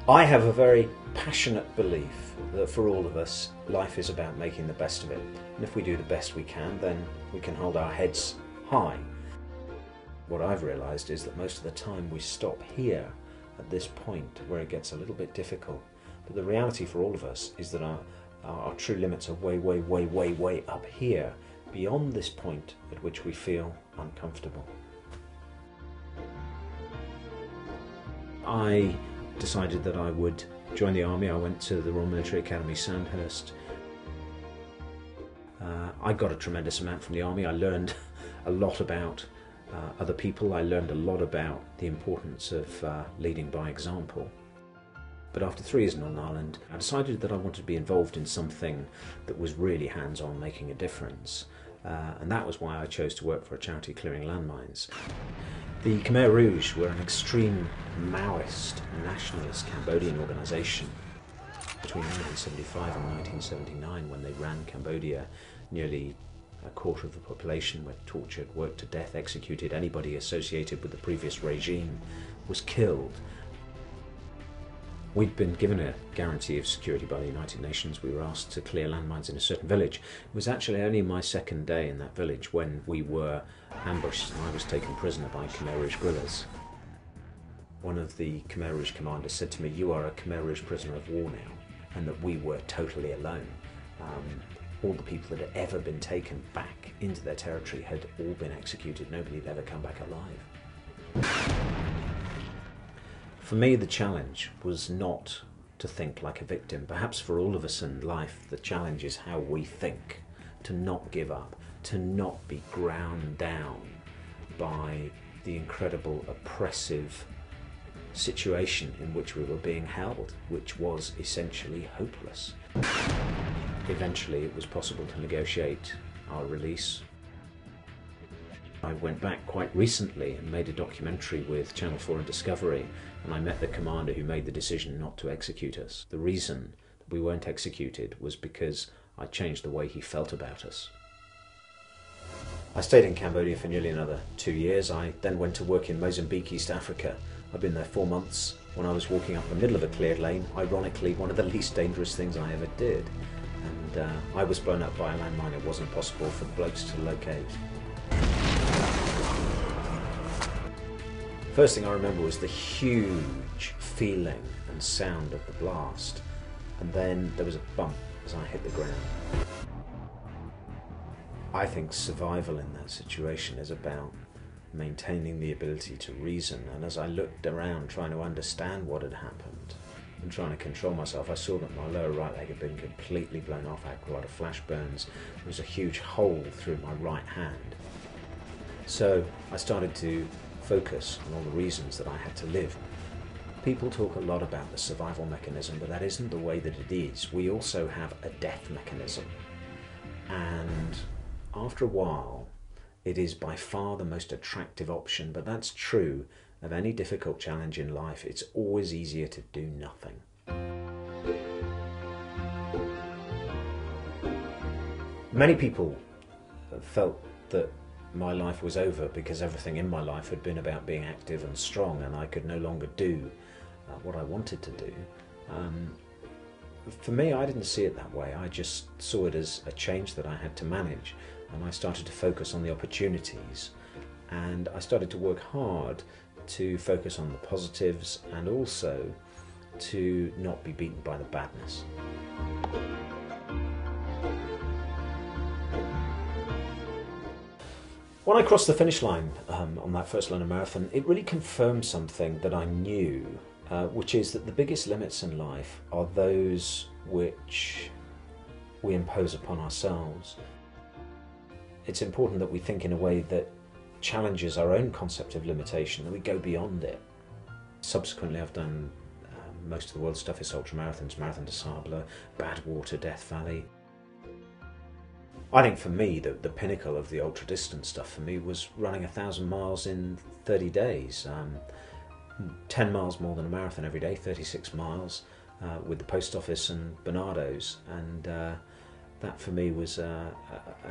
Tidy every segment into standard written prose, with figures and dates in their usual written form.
I have a very passionate belief that for all of us, life is about making the best of it. And if we do the best we can, then we can hold our heads high. What I've realised is that most of the time we stop here at this point where it gets a little bit difficult. But the reality for all of us is that our true limits are way, way, way, way, way up here, beyond this point at which we feel uncomfortable. I decided that I would join the army. I went to the Royal Military Academy Sandhurst. I got a tremendous amount from the army. I learned a lot about other people. I learned a lot about the importance of leading by example. But after 3 years in Northern Ireland, I decided that I wanted to be involved in something that was really hands-on, making a difference. And that was why I chose to work for a charity clearing landmines. The Khmer Rouge were an extreme Maoist, nationalist Cambodian organisation. Between 1975 and 1979, when they ran Cambodia, nearly a quarter of the population were tortured, worked to death, executed. Anybody associated with the previous regime was killed. We'd been given a guarantee of security by the United Nations. We were asked to clear landmines in a certain village. It was actually only my second day in that village when we were ambushed and I was taken prisoner by Khmer Rouge guerrillas. One of the Khmer Rouge commanders said to me, "You are a Khmer Rouge prisoner of war now," and that we were totally alone. All the people that had ever been taken back into their territory had all been executed. Nobody had ever come back alive. For me, the challenge was not to think like a victim. Perhaps for all of us in life, the challenge is how we think, to not give up, to not be ground down by the incredible oppressive situation in which we were being held, which was essentially hopeless. Eventually, it was possible to negotiate our release. I went back quite recently and made a documentary with Channel 4 and Discovery, and I met the commander who made the decision not to execute us. The reason that we weren't executed was because I changed the way he felt about us. I stayed in Cambodia for nearly another 2 years. I then went to work in Mozambique, East Africa. I've been there 4 months. When I was walking up the middle of a cleared lane, ironically one of the least dangerous things I ever did. And I was blown up by a landmine. It wasn't possible for the blokes to locate. First thing I remember was the huge feeling and sound of the blast, and then there was a bump as I hit the ground. I think survival in that situation is about maintaining the ability to reason, and as I looked around trying to understand what had happened and trying to control myself, I saw that my lower right leg had been completely blown off. I had quite a lot of flash burns. There was a huge hole through my right hand. So I started to focus on all the reasons that I had to live. People talk a lot about the survival mechanism, but that isn't the way that it is. We also have a death mechanism. And after a while, it is by far the most attractive option, but that's true of any difficult challenge in life. It's always easier to do nothing. Many people felt that my life was over because everything in my life had been about being active and strong, and I could no longer do what I wanted to do. For me, I didn't see it that way. I just saw it as a change that I had to manage, and I started to focus on the opportunities, and I started to work hard to focus on the positives and also to not be beaten by the badness. When I crossed the finish line on that first London Marathon, it really confirmed something that I knew, which is that the biggest limits in life are those which we impose upon ourselves. It's important that we think in a way that challenges our own concept of limitation, that we go beyond it. Subsequently, I've done most of the world's toughest ultramarathons, Marathon des Sables, Badwater, Death Valley. I think for me, the pinnacle of the ultra-distance stuff for me was running 1,000 miles in 30 days. 10 miles more than a marathon every day, 36 miles with the post office and Bernardo's. And that for me was an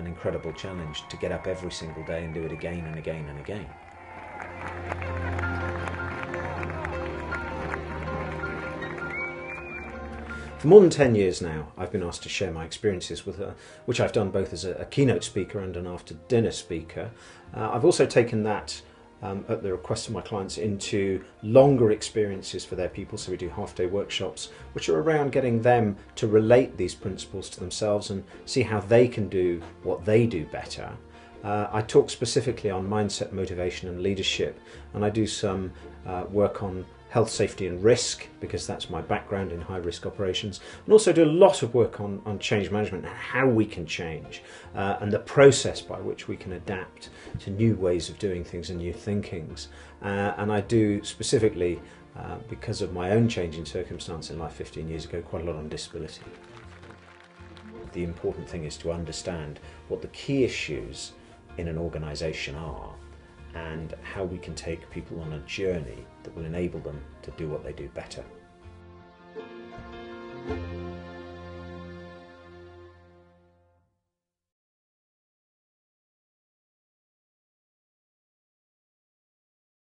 incredible challenge, to get up every single day and do it again and again and again. For more than 10 years now, I've been asked to share my experiences with her, which I've done both as a keynote speaker and an after-dinner speaker. I've also taken that at the request of my clients into longer experiences for their people. So we do half-day workshops, which are around getting them to relate these principles to themselves and see how they can do what they do better. I talk specifically on mindset, motivation and leadership, and I do some work on health, safety and risk, because that's my background in high-risk operations, and also do a lot of work on change management and how we can change and the process by which we can adapt to new ways of doing things and new thinkings. And I do specifically, because of my own change in circumstance in life 15 years ago, quite a lot on disability. The important thing is to understand what the key issues in an organisation are and how we can take people on a journey that will enable them to do what they do better.